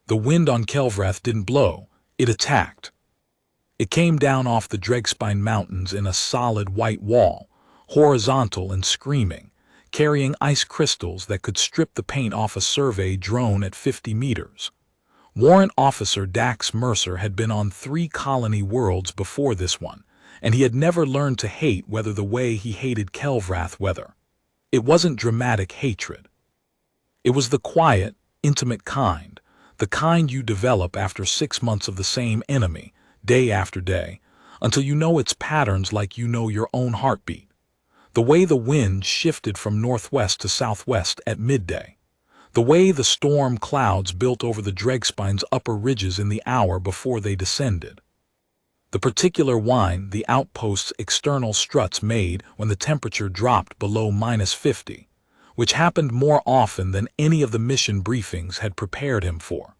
The wind on Kelvrath didn't blow, it attacked. It came down off the Dregspine Mountains in a solid white wall, horizontal and screaming, carrying ice crystals that could strip the paint off a survey drone at 50 meters. Warrant Officer Dax Mercer had been on 3 colony worlds before this one, and he had never learned to hate weather the way he hated Kelvrath weather. It wasn't dramatic hatred. It was the quiet, intimate kind, the kind you develop after 6 months of the same enemy, day after day, until you know its patterns like you know your own heartbeat. The way the wind shifted from northwest to southwest at midday. The way the storm clouds built over the Dregspine's upper ridges in the hour before they descended. The particular whine the outpost's external struts made when the temperature dropped below -50, which happened more often than any of the mission briefings had prepared him for.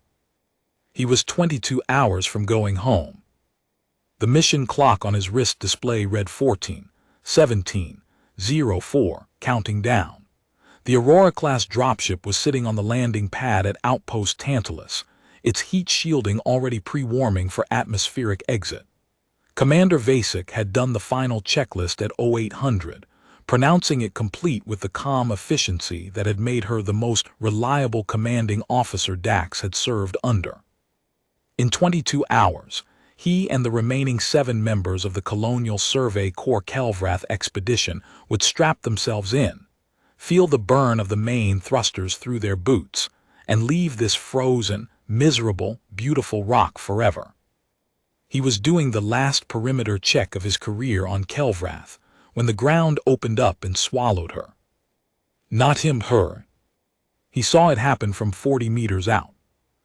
He was 22 hours from going home. The mission clock on his wrist display read 14, 17, 04, counting down. The Aurora-class dropship was sitting on the landing pad at Outpost Tantalus, its heat shielding already pre-warming for atmospheric exit. Commander Vasek had done the final checklist at 0800, pronouncing it complete with the calm efficiency that had made her the most reliable commanding officer Dax had served under. In 22 hours, he and the remaining 7 members of the Colonial Survey Corps Kelvrath expedition would strap themselves in, feel the burn of the main thrusters through their boots, and leave this frozen, miserable, beautiful rock forever. He was doing the last perimeter check of his career on Kelvrath when the ground opened up and swallowed her. Not him, her. He saw it happen from 40 meters out.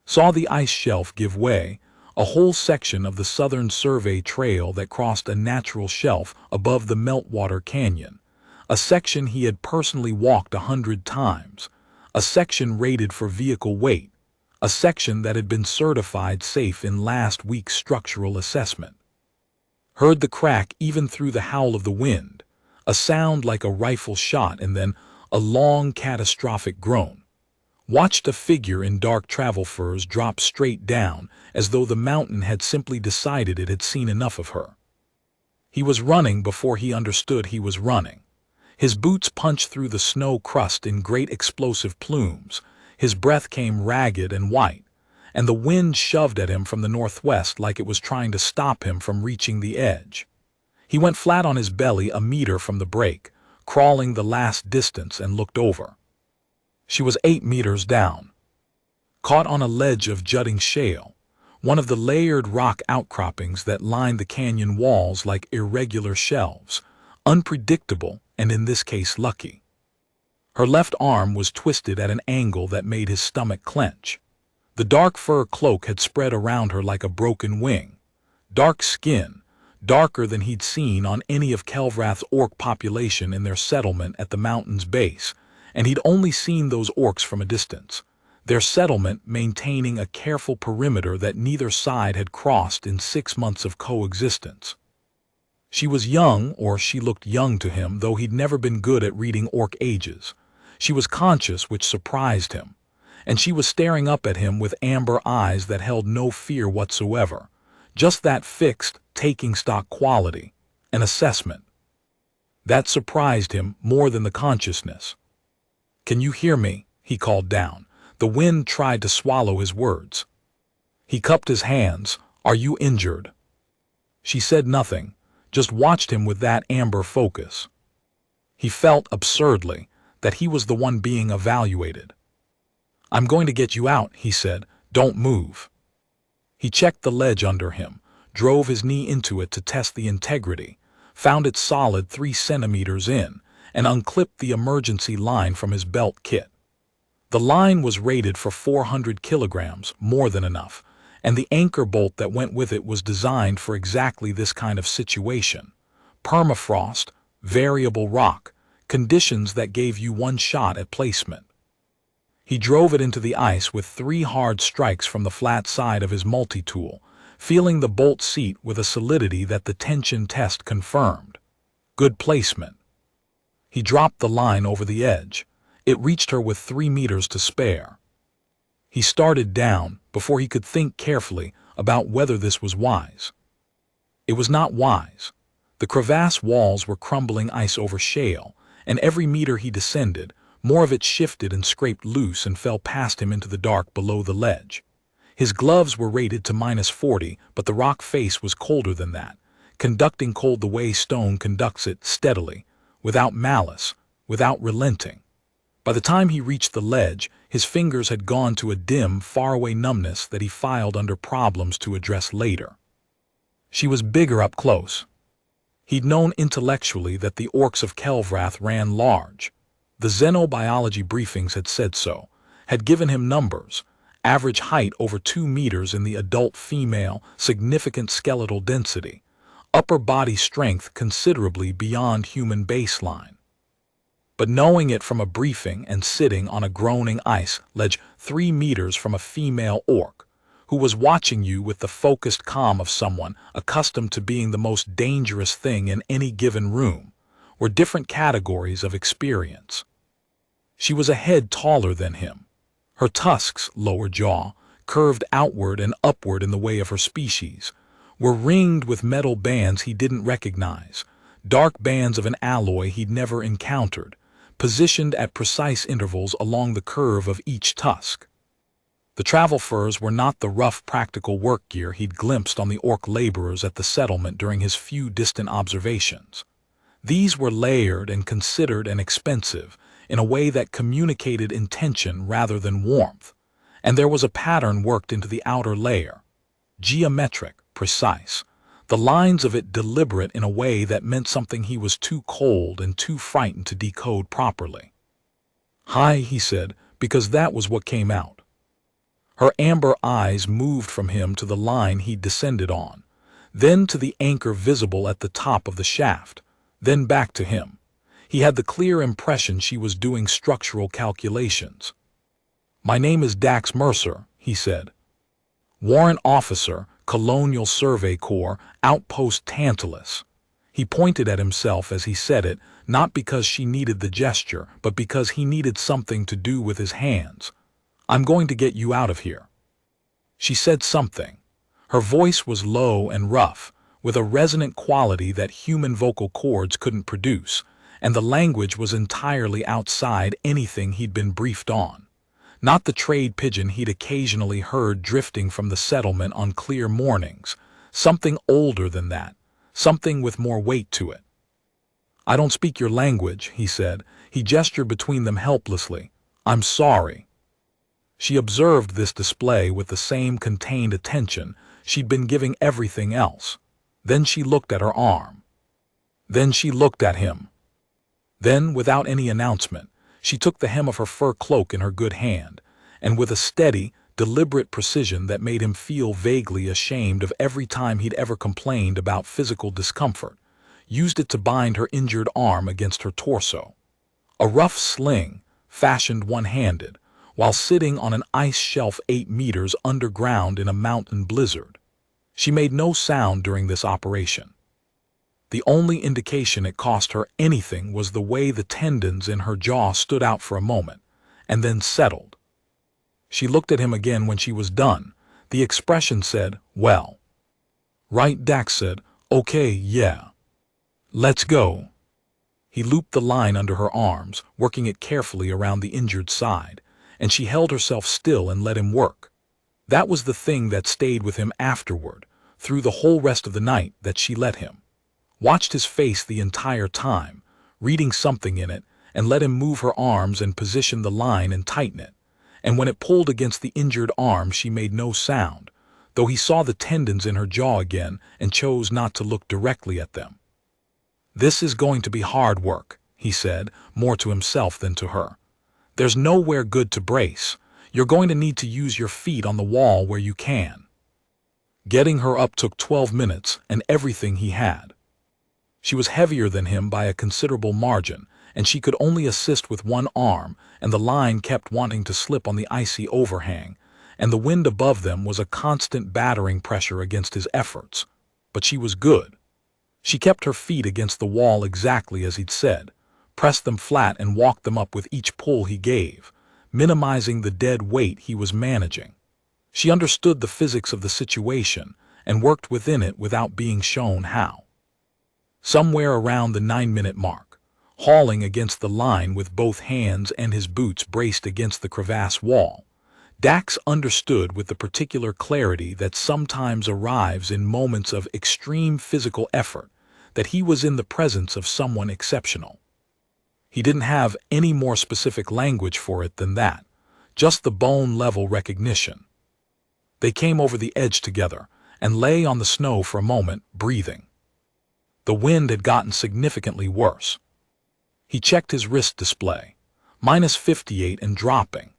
Saw the ice shelf give way, a whole section of the Southern Survey Trail that crossed a natural shelf above the Meltwater Canyon, a section he had personally walked 100 times, a section rated for vehicle weight, a section that had been certified safe in last week's structural assessment. Heard the crack even through the howl of the wind, a sound like a rifle shot and then a long catastrophic groan. Watched a figure in dark travel furs drop straight down as though the mountain had simply decided it had seen enough of her. He was running before he understood he was running. His boots punched through the snow crust in great explosive plumes, his breath came ragged and white, and the wind shoved at him from the northwest like it was trying to stop him from reaching the edge. He went flat on his belly a meter from the break, crawling the last distance, and looked over. She was 8 meters down, caught on a ledge of jutting shale, one of the layered rock outcroppings that lined the canyon walls like irregular shelves, unpredictable and in this case lucky. Her left arm was twisted at an angle that made his stomach clench. The dark fur cloak had spread around her like a broken wing. Dark skin, darker than he'd seen on any of Kelvrath's orc population in their settlement at the mountain's base, and he'd only seen those orcs from a distance, their settlement maintaining a careful perimeter that neither side had crossed in 6 months of coexistence. She was young, or she looked young to him, though he'd never been good at reading orc ages. She was conscious, which surprised him, and she was staring up at him with amber eyes that held no fear whatsoever, just that fixed, taking stock quality, an assessment. That surprised him more than the consciousness. "Can you hear me?" he called down. The wind tried to swallow his words. He cupped his hands. "Are you injured?" She said nothing, just watched him with that amber focus. He felt, absurdly, that he was the one being evaluated. "I'm going to get you out," he said. "Don't move." He checked the ledge under him, drove his knee into it to test the integrity, found it solid 3 centimeters in, and unclipped the emergency line from his belt kit. The line was rated for 400 kilograms, more than enough, and the anchor bolt that went with it was designed for exactly this kind of situation. Permafrost, variable rock, conditions that gave you one shot at placement. He drove it into the ice with 3 hard strikes from the flat side of his multi-tool, feeling the bolt seat with a solidity that the tension test confirmed. Good placement. He dropped the line over the edge. It reached her with 3 meters to spare. He started down, before he could think carefully about whether this was wise. It was not wise. The crevasse walls were crumbling ice over shale, and every meter he descended, more of it shifted and scraped loose and fell past him into the dark below the ledge. His gloves were rated to -40, but the rock face was colder than that, conducting cold the way stone conducts it, steadily, without malice, without relenting. By the time he reached the ledge, his fingers had gone to a dim, faraway numbness that he filed under problems to address later. She was bigger up close. He'd known intellectually that the Orcs of Kelvrath ran large. The xenobiology briefings had said so, had given him numbers: average height over 2 meters in the adult female, significant skeletal density, upper body strength considerably beyond human baseline. But knowing it from a briefing and sitting on a groaning ice ledge 3 meters from a female orc, who was watching you with the focused calm of someone accustomed to being the most dangerous thing in any given room, were different categories of experience. She was a head taller than him. Her tusks, lower jaw, curved outward and upward in the way of her species, were ringed with metal bands he didn't recognize, dark bands of an alloy he'd never encountered, positioned at precise intervals along the curve of each tusk. The travel furs were not the rough practical work gear he'd glimpsed on the orc laborers at the settlement during his few distant observations. These were layered and considered and expensive in a way that communicated intention rather than warmth, and there was a pattern worked into the outer layer, geometric, precise, the lines of it deliberate in a way that meant something he was too cold and too frightened to decode properly. "Hi," he said, because that was what came out. Her amber eyes moved from him to the line he'd descended on, then to the anchor visible at the top of the shaft, then back to him. He had the clear impression she was doing structural calculations. "My name is Dax Mercer," he said. "Warrant Officer, Colonial Survey Corps, Outpost Tantalus." He pointed at himself as he said it, not because she needed the gesture, but because he needed something to do with his hands. "I'm going to get you out of here." She said something. Her voice was low and rough, with a resonant quality that human vocal cords couldn't produce, and the language was entirely outside anything he'd been briefed on. Not the trade pigeon he'd occasionally heard drifting from the settlement on clear mornings, something older than that, something with more weight to it. "I don't speak your language," he said. He gestured between them helplessly. "I'm sorry." She observed this display with the same contained attention she'd been giving everything else. Then she looked at her arm. Then she looked at him. Then, without any announcement, she took the hem of her fur cloak in her good hand, and with a steady, deliberate precision that made him feel vaguely ashamed of every time he'd ever complained about physical discomfort, used it to bind her injured arm against her torso. A rough sling, fashioned one-handed, while sitting on an ice shelf 8 meters underground in a mountain blizzard. She made no sound during this operation. The only indication it cost her anything was the way the tendons in her jaw stood out for a moment, and then settled. She looked at him again when she was done. The expression said, "Well." "Right," Dax said. "Okay, yeah. Let's go." He looped the line under her arms, working it carefully around the injured side, and she held herself still and let him work. That was the thing that stayed with him afterward, through the whole rest of the night, that she let him. Watched his face the entire time, reading something in it, and let him move her arms and position the line and tighten it. And when it pulled against the injured arm, she made no sound, though he saw the tendons in her jaw again and chose not to look directly at them. "This is going to be hard work," he said, more to himself than to her. "There's nowhere good to brace. You're going to need to use your feet on the wall where you can." Getting her up took 12 minutes and everything he had. She was heavier than him by a considerable margin, and she could only assist with one arm, and the line kept wanting to slip on the icy overhang, and the wind above them was a constant battering pressure against his efforts. But she was good. She kept her feet against the wall exactly as he'd said, pressed them flat and walked them up with each pull he gave, minimizing the dead weight he was managing. She understood the physics of the situation and worked within it without being shown how. Somewhere around the 9-minute mark, hauling against the line with both hands and his boots braced against the crevasse wall, Dax understood with the particular clarity that sometimes arrives in moments of extreme physical effort that he was in the presence of someone exceptional. He didn't have any more specific language for it than that, just the bone-level recognition. They came over the edge together and lay on the snow for a moment, breathing. The wind had gotten significantly worse. He checked his wrist display. -58 and dropping.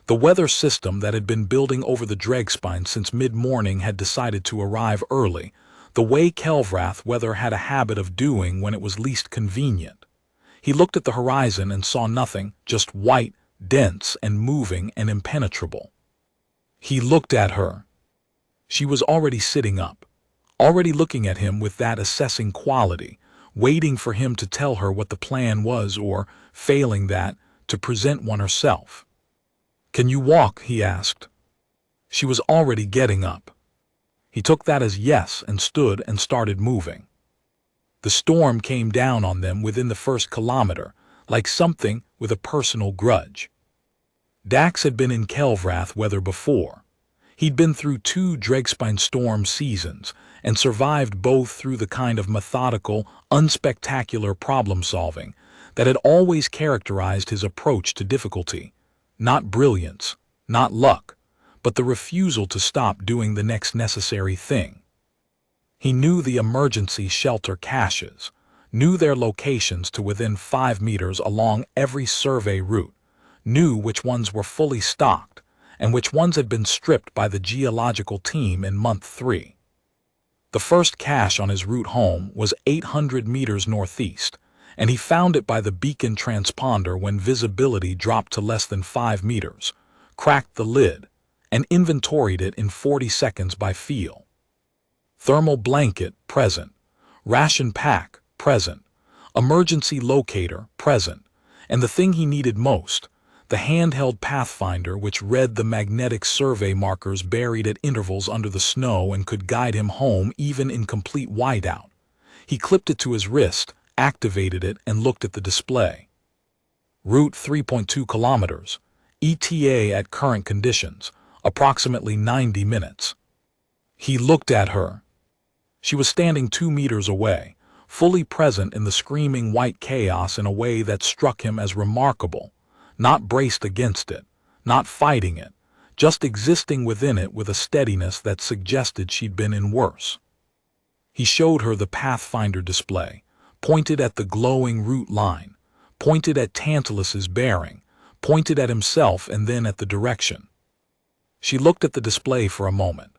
The weather system that had been building over the Dregspine since mid-morning had decided to arrive early, the way Kelvrath weather had a habit of doing when it was least convenient. He looked at the horizon and saw nothing, just white, dense and moving and impenetrable. He looked at her. She was already sitting up, already looking at him with that assessing quality, waiting for him to tell her what the plan was or, failing that, to present one herself. "Can you walk?" he asked. She was already getting up. He took that as yes and stood and started moving. The storm came down on them within the first kilometer, like something with a personal grudge. Dax had been in Kelvrath weather before. He'd been through 2 Dregspine storm seasons and survived both through the kind of methodical, unspectacular problem-solving that had always characterized his approach to difficulty. Not brilliance, not luck, but the refusal to stop doing the next necessary thing. He knew the emergency shelter caches, knew their locations to within 5 meters along every survey route, knew which ones were fully stocked and which ones had been stripped by the geological team in month 3. The first cache on his route home was 800 meters northeast, and he found it by the beacon transponder when visibility dropped to less than 5 meters, cracked the lid, and inventoried it in 40 seconds by feel. Thermal blanket, present. Ration pack, present. Emergency locator, present. And the thing he needed most, the handheld pathfinder which read the magnetic survey markers buried at intervals under the snow and could guide him home even in complete whiteout. He clipped it to his wrist, activated it, and looked at the display. Route 3.2 kilometers. ETA at current conditions, approximately 90 minutes. He looked at her. She was standing 2 meters away, fully present in the screaming white chaos in a way that struck him as remarkable, not braced against it, not fighting it, just existing within it with a steadiness that suggested she'd been in worse. He showed her the Pathfinder display, pointed at the glowing route line, pointed at Tantalus's bearing, pointed at himself and then at the direction. She looked at the display for a moment.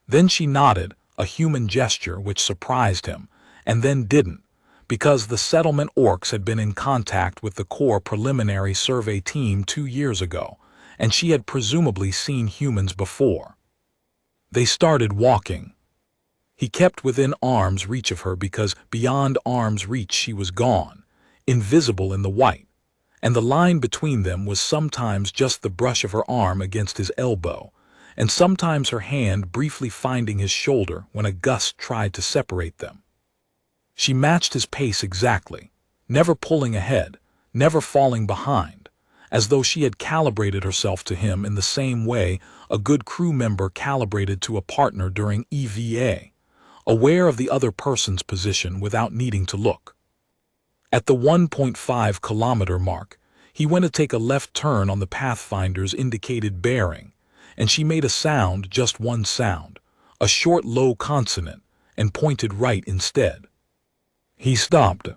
Then she nodded, a human gesture which surprised him, and then didn't, because the settlement Orcs had been in contact with the core preliminary survey team 2 years ago, and she had presumably seen humans before. They started walking. He kept within arm's reach of her because beyond arm's reach she was gone, invisible in the white, and the line between them was sometimes just the brush of her arm against his elbow, and sometimes her hand briefly finding his shoulder when a gust tried to separate them. She matched his pace exactly, never pulling ahead, never falling behind, as though she had calibrated herself to him in the same way a good crew member calibrated to a partner during EVA, aware of the other person's position without needing to look. At the 1.5 kilometer mark, he went to take a left turn on the Pathfinder's indicated bearing, and she made a sound, just one sound, a short low consonant, and pointed right instead. He stopped.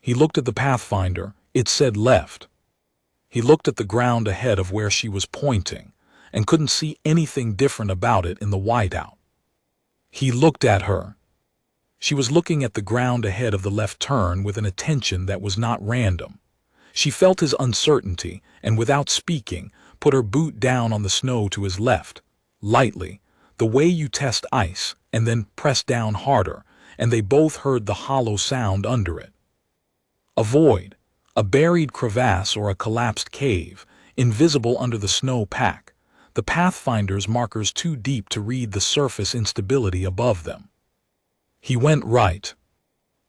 He looked at the Pathfinder, it said left. He looked at the ground ahead of where she was pointing, and couldn't see anything different about it in the whiteout. He looked at her. She was looking at the ground ahead of the left turn with an attention that was not random. She felt his uncertainty, and without speaking, put her boot down on the snow to his left, lightly, the way you test ice, and then pressed down harder, and they both heard the hollow sound under it. A void, a buried crevasse or a collapsed cave, invisible under the snow pack, the Pathfinder's markers too deep to read the surface instability above them. He went right.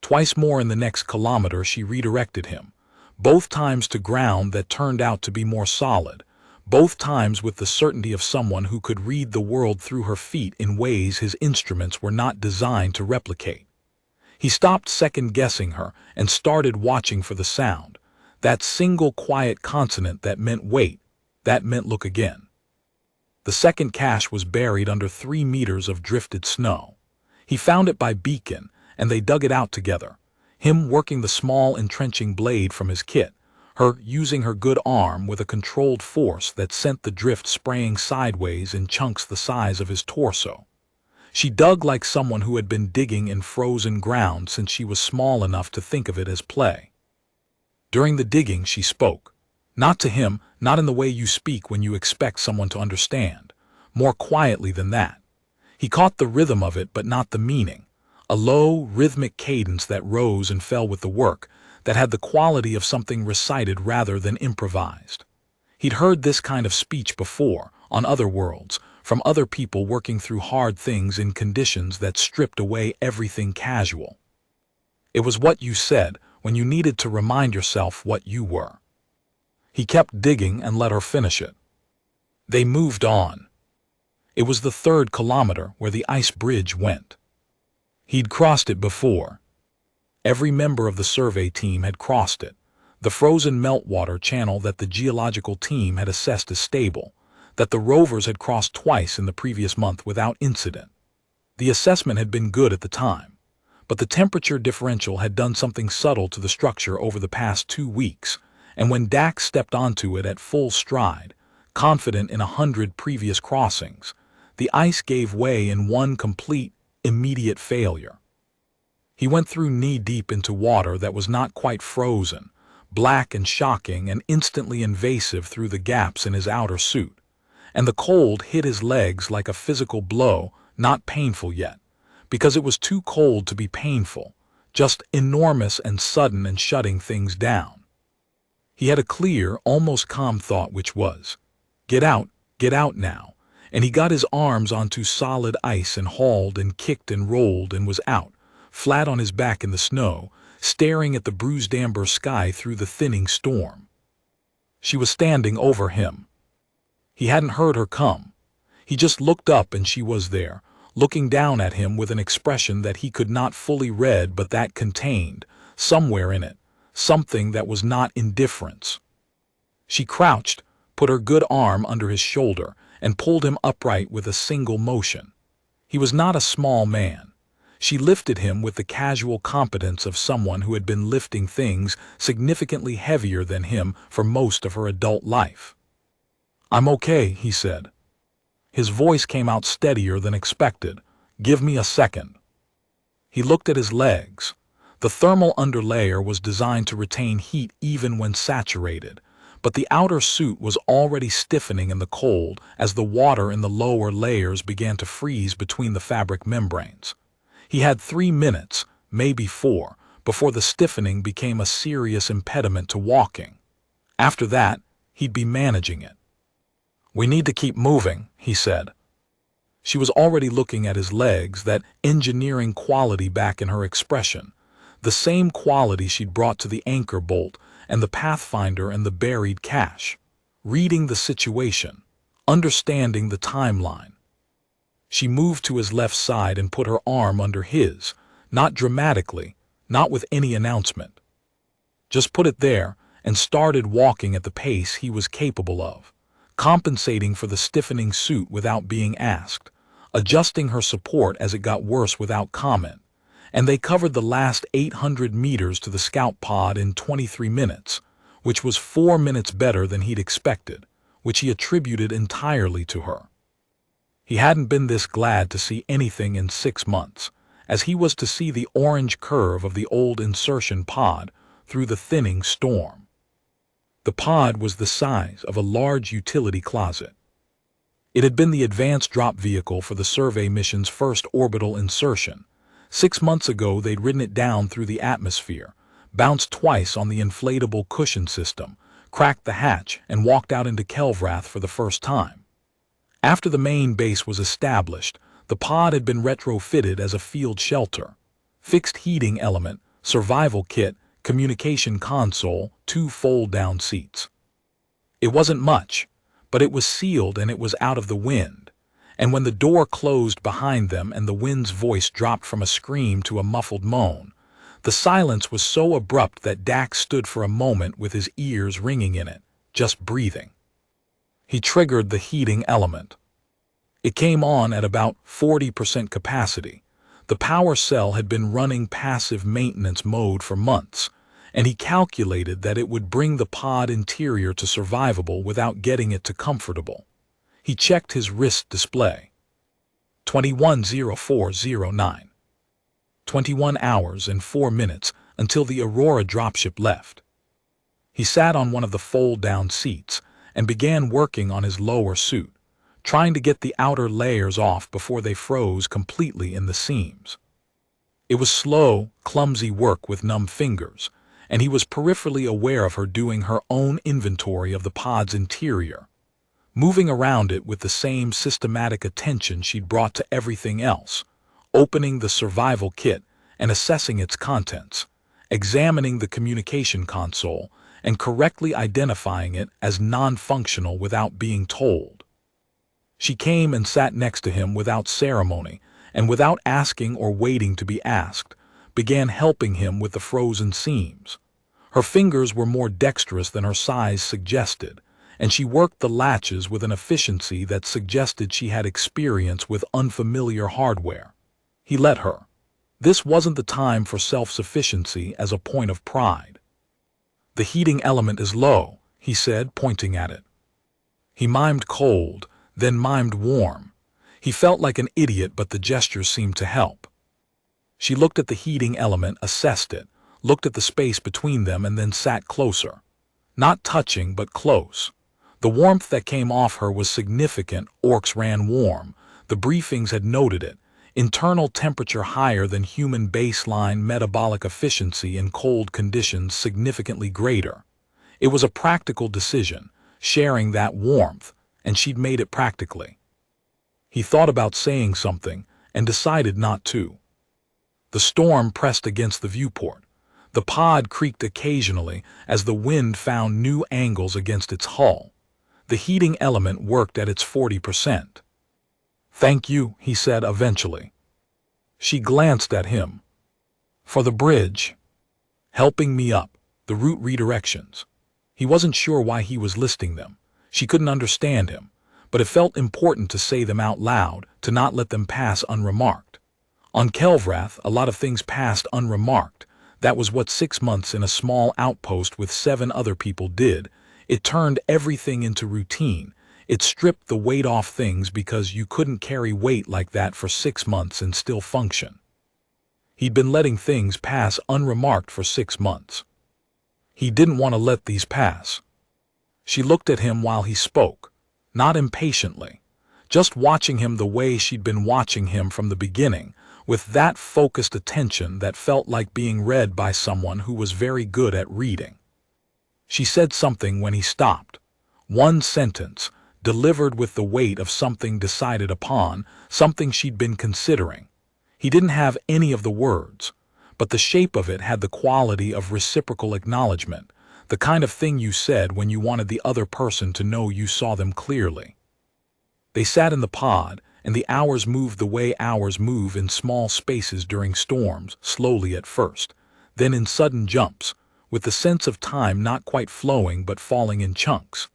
Twice more in the next kilometer she redirected him, both times to ground that turned out to be more solid, both times with the certainty of someone who could read the world through her feet in ways his instruments were not designed to replicate. He stopped second-guessing her and started watching for the sound, that single quiet consonant that meant wait, that meant look again. The second cache was buried under 3 meters of drifted snow. He found it by beacon, and they dug it out together, him working the small entrenching blade from his kit, her using her good arm with a controlled force that sent the drift spraying sideways in chunks the size of his torso. She dug like someone who had been digging in frozen ground since she was small enough to think of it as play. During the digging she spoke. Not to him, not in the way you speak when you expect someone to understand. More quietly than that. He caught the rhythm of it but not the meaning. A low, rhythmic cadence that rose and fell with the work, that had the quality of something recited rather than improvised. He'd heard this kind of speech before, on other worlds, from other people working through hard things in conditions that stripped away everything casual. It was what you said when you needed to remind yourself what you were. He kept digging and let her finish it. They moved on. It was the 3rd kilometer where the ice bridge went. He'd crossed it before. Every member of the survey team had crossed it, the frozen meltwater channel that the geological team had assessed as stable, that the rovers had crossed twice in the previous month without incident. The assessment had been good at the time, but the temperature differential had done something subtle to the structure over the past 2 weeks, and when Dax stepped onto it at full stride, confident in 100 previous crossings, the ice gave way in one complete, immediate failure. He went through knee-deep into water that was not quite frozen, black and shocking and instantly invasive through the gaps in his outer suit, and the cold hit his legs like a physical blow, not painful yet, because it was too cold to be painful, just enormous and sudden and shutting things down. He had a clear, almost calm thought which was, get out now, and he got his arms onto solid ice and hauled and kicked and rolled and was out, flat on his back in the snow, staring at the bruised amber sky through the thinning storm. She was standing over him. He hadn't heard her come. He just looked up and she was there, looking down at him with an expression that he could not fully read but that contained, somewhere in it, something that was not indifference. She crouched, put her good arm under his shoulder, and pulled him upright with a single motion. He was not a small man. She lifted him with the casual competence of someone who had been lifting things significantly heavier than him for most of her adult life. "I'm okay," he said. His voice came out steadier than expected. "Give me a second." He looked at his legs. The thermal underlayer was designed to retain heat even when saturated, but the outer suit was already stiffening in the cold as the water in the lower layers began to freeze between the fabric membranes. He had 3 minutes, maybe 4, before the stiffening became a serious impediment to walking. After that, he'd be managing it. "We need to keep moving," he said. She was already looking at his legs, that engineering quality back in her expression, the same quality she'd brought to the anchor bolt and the Pathfinder and the buried cache, reading the situation, understanding the timeline. She moved to his left side and put her arm under his, not dramatically, not with any announcement. Just put it there and started walking at the pace he was capable of, compensating for the stiffening suit without being asked, adjusting her support as it got worse without comment, and they covered the last 800 meters to the scout pod in 23 minutes, which was 4 minutes better than he'd expected, which he attributed entirely to her. He hadn't been this glad to see anything in 6 months, as he was to see the orange curve of the old insertion pod through the thinning storm. The pod was the size of a large utility closet. It had been the advanced drop vehicle for the survey mission's first orbital insertion. 6 months ago they'd ridden it down through the atmosphere, bounced twice on the inflatable cushion system, cracked the hatch, and walked out into Kelvrath for the first time. After the main base was established, the pod had been retrofitted as a field shelter. Fixed heating element, survival kit, communication console, 2 fold-down seats. It wasn't much, but it was sealed and it was out of the wind. And when the door closed behind them and the wind's voice dropped from a scream to a muffled moan, the silence was so abrupt that Dax stood for a moment with his ears ringing in it, just breathing. He triggered the heating element. It came on at about 40% capacity. The power cell had been running passive maintenance mode for months, and he calculated that it would bring the pod interior to survivable without getting it to comfortable. He checked his wrist display. 21:04:09. 21 hours and 4 minutes until the Aurora dropship left. He sat on one of the fold-down seats and began working on his lower suit, trying to get the outer layers off before they froze completely in the seams. It was slow, clumsy work with numb fingers, and he was peripherally aware of her doing her own inventory of the pod's interior, moving around it with the same systematic attention she'd brought to everything else, opening the survival kit and assessing its contents, examining the communication console, and correctly identifying it as non-functional without being told. She came and sat next to him without ceremony, and without asking or waiting to be asked, began helping him with the frozen seams. Her fingers were more dexterous than her size suggested, and she worked the latches with an efficiency that suggested she had experience with unfamiliar hardware. He let her. This wasn't the time for self-sufficiency as a point of pride. "The heating element is low," he said, pointing at it. He mimed cold, then mimed warm. He felt like an idiot, but the gesture seemed to help. She looked at the heating element, assessed it, looked at the space between them, and then sat closer. Not touching, but close. The warmth that came off her was significant. Orcs ran warm. The briefings had noted it. Internal temperature higher than human baseline, metabolic efficiency in cold conditions significantly greater. It was a practical decision, sharing that warmth, and she'd made it practically. He thought about saying something and decided not to. The storm pressed against the viewport. The pod creaked occasionally as the wind found new angles against its hull. The heating element worked at its 40%. "Thank you," he said eventually. She glanced at him. "For the bridge. Helping me up, the route redirections." He wasn't sure why he was listing them. She couldn't understand him, but it felt important to say them out loud, to not let them pass unremarked. On Kelvrath, a lot of things passed unremarked. That was what 6 months in a small outpost with 7 other people did. It turned everything into routine. It stripped the weight off things because you couldn't carry weight like that for 6 months and still function. He'd been letting things pass unremarked for 6 months. He didn't want to let these pass. She looked at him while he spoke, not impatiently, just watching him the way she'd been watching him from the beginning, with that focused attention that felt like being read by someone who was very good at reading. She said something when he stopped. One sentence, delivered with the weight of something decided upon, something she'd been considering. He didn't have any of the words, but the shape of it had the quality of reciprocal acknowledgement, the kind of thing you said when you wanted the other person to know you saw them clearly. They sat in the pod, and the hours moved the way hours move in small spaces during storms, slowly at first, then in sudden jumps, with the sense of time not quite flowing but falling in chunks.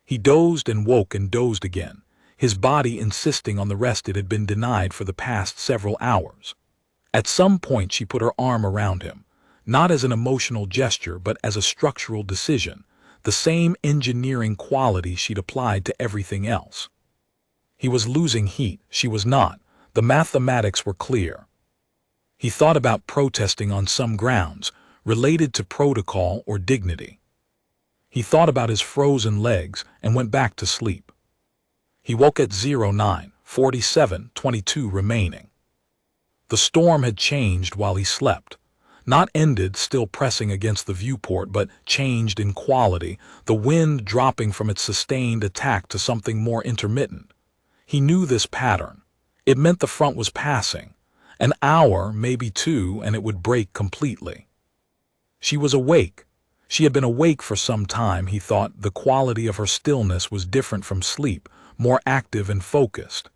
He dozed and woke and dozed again, his body insisting on the rest it had been denied for the past several hours. At some point she put her arm around him, not as an emotional gesture but as a structural decision, the same engineering quality she'd applied to everything else. He was losing heat, she was not. The mathematics were clear. He thought about protesting on some grounds, related to protocol or dignity. He thought about his frozen legs and went back to sleep. He woke at 09:47:22 remaining. The storm had changed while he slept. Not ended, still pressing against the viewport, but changed in quality, the wind dropping from its sustained attack to something more intermittent. He knew this pattern. It meant the front was passing. An hour, maybe two, and it would break completely. She was awake. She had been awake for some time, he thought. The quality of her stillness was different from sleep, more active and focused.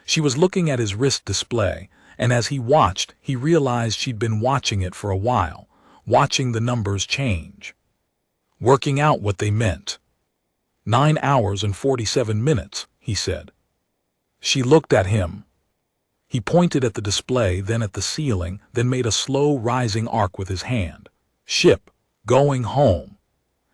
She was looking at his wrist display, and as he watched, he realized she'd been watching it for a while, watching the numbers change, working out what they meant. 9 hours and 47 minutes, he said. She looked at him. He pointed at the display, then at the ceiling, then made a slow rising arc with his hand. Ship, going home.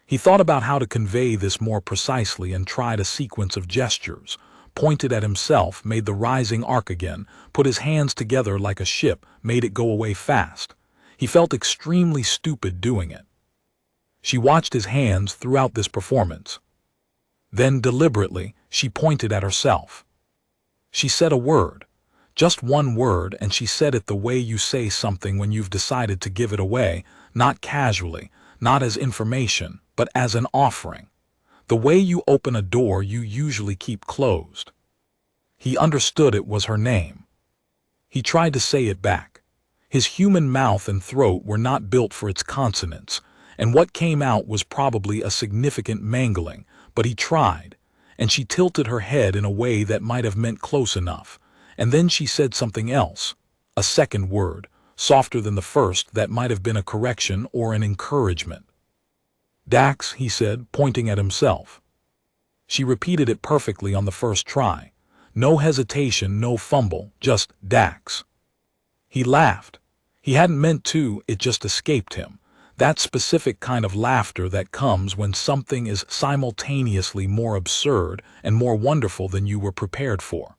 He thought about how to convey this more precisely and tried a sequence of gestures, pointed at himself, made the rising arc again, put his hands together like a ship, made it go away fast. He felt extremely stupid doing it. She watched his hands throughout this performance. Then, deliberately, she pointed at herself. She said a word, just one word, and she said it the way you say something when you've decided to give it away, not casually, not as information, but as an offering. The way you open a door you usually keep closed. He understood it was her name. He tried to say it back. His human mouth and throat were not built for its consonants, and what came out was probably a significant mangling, but he tried, and she tilted her head in a way that might have meant close enough, and then she said something else, a second word, softer than the first, that might have been a correction or an encouragement. Dax, he said, pointing at himself. She repeated it perfectly on the first try. No hesitation, no fumble, just Dax. He laughed. He hadn't meant to, it just escaped him. That specific kind of laughter that comes when something is simultaneously more absurd and more wonderful than you were prepared for.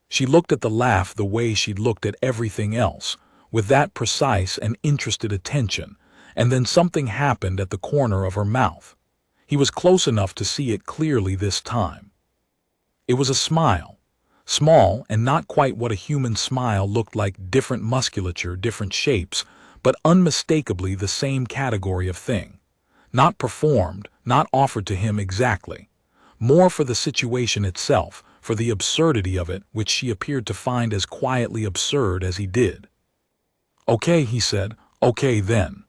She looked at the laugh the way she'd looked at everything else, with that precise and interested attention, and then something happened at the corner of her mouth. He was close enough to see it clearly this time. It was a smile, small and not quite what a human smile looked like, different musculature, different shapes, but unmistakably the same category of thing. Not performed, not offered to him exactly. More for the situation itself, for the absurdity of it, which she appeared to find as quietly absurd as he did. Okay, he said, okay then.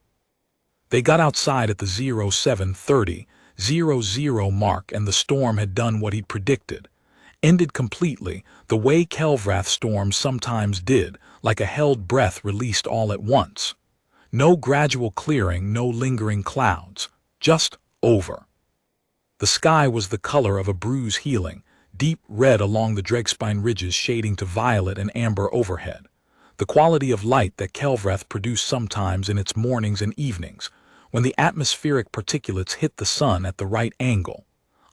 They got outside at the 07:30:00 mark, and the storm had done what he'd predicted. Ended completely, the way Kelvrath storms sometimes did, like a held breath released all at once. No gradual clearing, no lingering clouds, just over. The sky was the color of a bruise healing, deep red along the Dregspine ridges shading to violet and amber overhead. The quality of light that Kelvrath produced sometimes in its mornings and evenings, when the atmospheric particulates hit the sun at the right angle.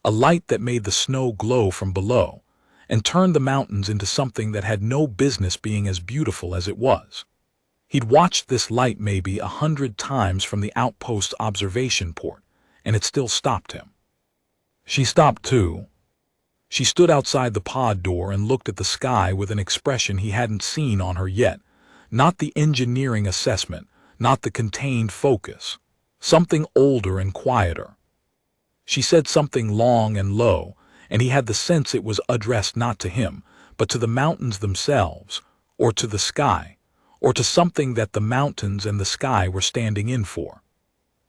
A light that made the snow glow from below, and turned the mountains into something that had no business being as beautiful as it was. He'd watched this light maybe 100 times from the outpost observation port, and it still stopped him. She stopped too. She stood outside the pod door and looked at the sky with an expression he hadn't seen on her yet, not the engineering assessment, not the contained focus, something older and quieter. She said something long and low, and he had the sense it was addressed not to him, but to the mountains themselves, or to the sky, or to something that the mountains and the sky were standing in for.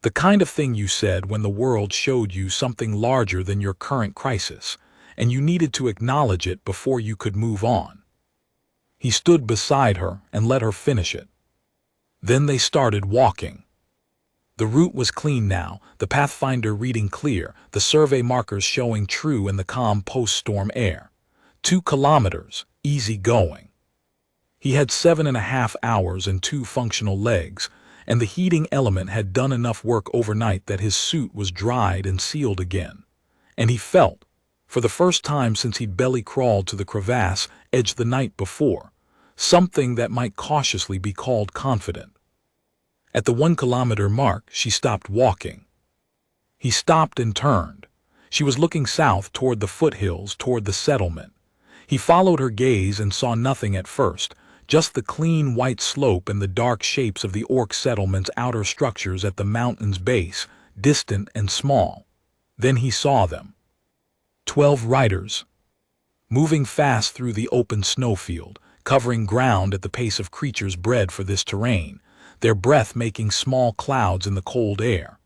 The kind of thing you said when the world showed you something larger than your current crisis, and you needed to acknowledge it before you could move on. He stood beside her and let her finish it. Then they started walking. The route was clean now, the Pathfinder reading clear, the survey markers showing true in the calm post-storm air. 2 kilometers, easy going. He had 7.5 hours and 2 functional legs, and the heating element had done enough work overnight that his suit was dried and sealed again. And he felt, for the first time since he'd belly crawled to the crevasse edge the night before, something that might cautiously be called confident. At the 1 kilometer mark, she stopped walking. He stopped and turned. She was looking south toward the foothills, toward the settlement. He followed her gaze and saw nothing at first, just the clean white slope and the dark shapes of the Orc settlement's outer structures at the mountain's base, distant and small. Then he saw them. 12 riders. moving fast through the open snowfield, covering ground at the pace of creatures bred for this terrain, their breath making small clouds in the cold air.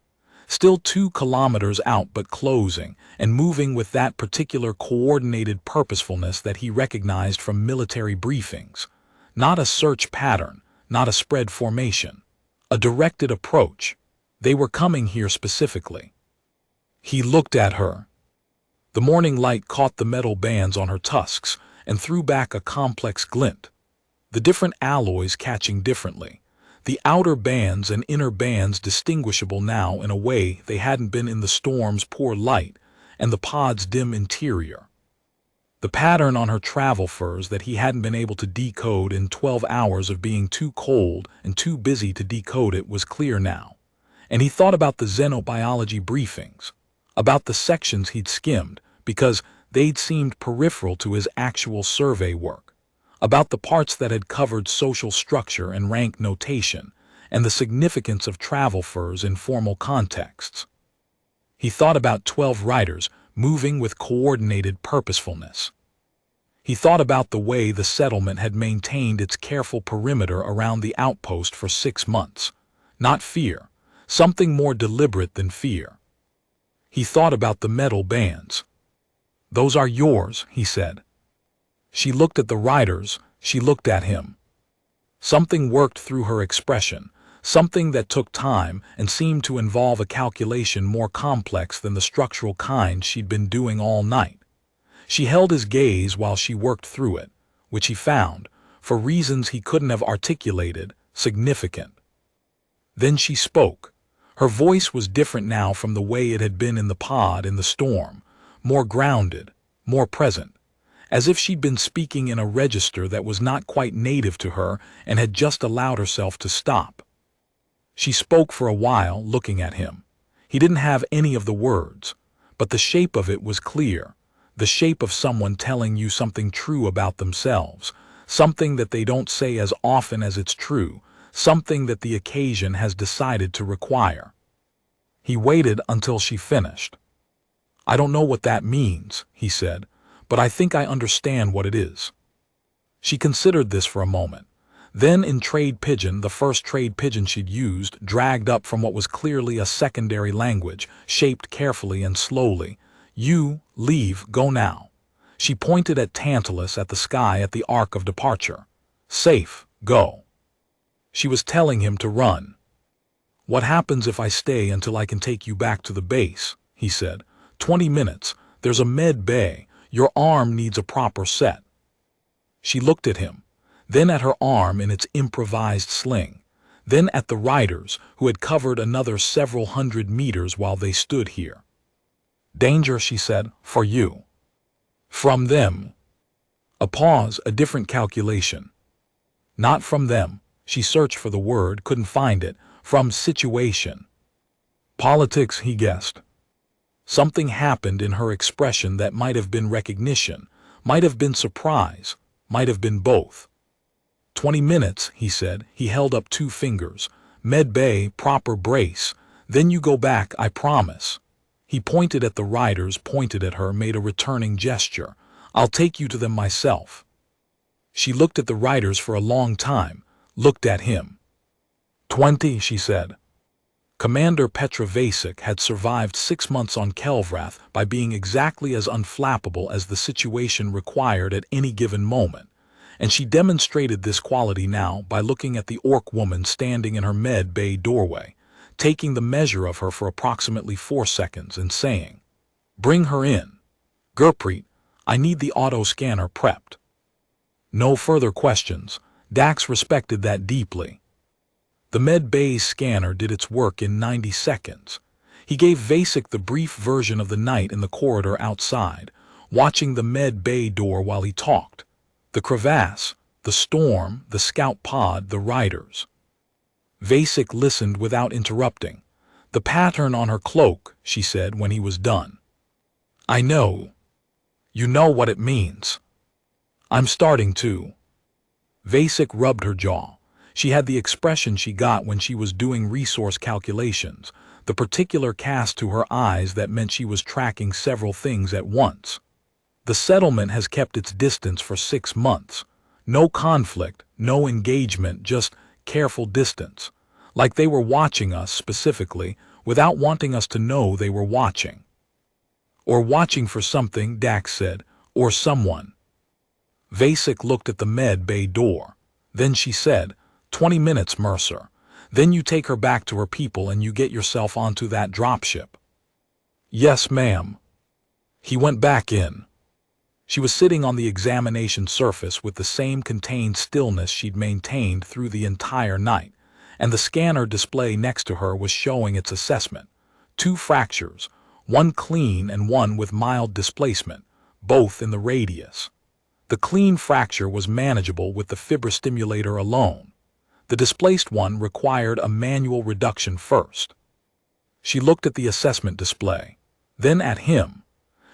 Still 2 kilometers out but closing, and moving with that particular coordinated purposefulness that he recognized from military briefings. Not a search pattern, not a spread formation. A directed approach. They were coming here specifically. He looked at her. The morning light caught the metal bands on her tusks and threw back a complex glint. The different alloys catching differently. The outer bands and inner bands distinguishable now in a way they hadn't been in the storm's poor light and the pod's dim interior. The pattern on her travel furs that he hadn't been able to decode in 12 hours of being too cold and too busy to decode it was clear now. And he thought about the xenobiology briefings, about the sections he'd skimmed because they'd seemed peripheral to his actual survey work, about the parts that had covered social structure and rank notation, and the significance of travel furs in formal contexts. He thought about 12 riders moving with coordinated purposefulness. He thought about the way the settlement had maintained its careful perimeter around the outpost for 6 months. Not fear, something more deliberate than fear. He thought about the metal bands. "Those are yours," he said. She looked at the riders, she looked at him. Something worked through her expression, something that took time and seemed to involve a calculation more complex than the structural kind she'd been doing all night. She held his gaze while she worked through it, which he found, for reasons he couldn't have articulated, significant. Then she spoke. Her voice was different now from the way it had been in the pod in the storm, more grounded, more present, as if she'd been speaking in a register that was not quite native to her and had just allowed herself to stop. She spoke for a while, looking at him. He didn't have any of the words, but the shape of it was clear, the shape of someone telling you something true about themselves, something that they don't say as often as it's true, something that the occasion has decided to require. He waited until she finished. "I don't know what that means," he said, "but I think I understand what it is." She considered this for a moment. Then in trade pidgin, the first trade pidgin she'd used, dragged up from what was clearly a secondary language, shaped carefully and slowly. "You, leave, go now." She pointed at Tantalus, at the sky, at the arc of departure. "Safe, go." She was telling him to run. "What happens if I stay until I can take you back to the base?" he said. 20 minutes. There's a med bay. Your arm needs a proper set." She looked at him, then at her arm in its improvised sling, then at the riders who had covered another several hundred meters while they stood here. "Danger," she said, "for you." "From them." A pause, a different calculation. "Not from them." She searched for the word, couldn't find it. "From situation." "Politics," he guessed. Something happened in her expression that might have been recognition, might have been surprise, might have been both. 20 minutes, he said. He held up 2 fingers. "Med bay, proper brace. Then you go back, I promise." He pointed at the riders, pointed at her, made a returning gesture. "I'll take you to them myself." She looked at the riders for a long time, looked at him. 20, she said. Commander Petra Vasic had survived 6 months on Kelvrath by being exactly as unflappable as the situation required at any given moment, and she demonstrated this quality now by looking at the orc woman standing in her med bay doorway, taking the measure of her for approximately 4 seconds and saying, "Bring her in. Gurpreet, I need the auto-scanner prepped." No further questions. Dax respected that deeply. The med bay's scanner did its work in 90 seconds. He gave Vasic the brief version of the night in the corridor outside, watching the med bay door while he talked. The crevasse, the storm, the scout pod, the riders. Vasic listened without interrupting. "The pattern on her cloak," she said when he was done. "I know. You know what it means." "I'm starting to." Vasic rubbed her jaw. She had the expression she got when she was doing resource calculations, the particular cast to her eyes that meant she was tracking several things at once. The settlement has kept its distance for 6 months. No conflict, no engagement, just careful distance. Like they were watching us specifically, without wanting us to know they were watching. Or watching for something, Dax said, or someone. Vasek looked at the med bay door. Then she said, 20 minutes, Mercer. Then you take her back to her people and you get yourself onto that dropship. Yes, ma'am. He went back in. She was sitting on the examination surface with the same contained stillness she'd maintained through the entire night, and the scanner display next to her was showing its assessment. 2 fractures, one clean and one with mild displacement, both in the radius. The clean fracture was manageable with the fibrostimulator alone. The displaced one required a manual reduction first. She looked at the assessment display, then at him.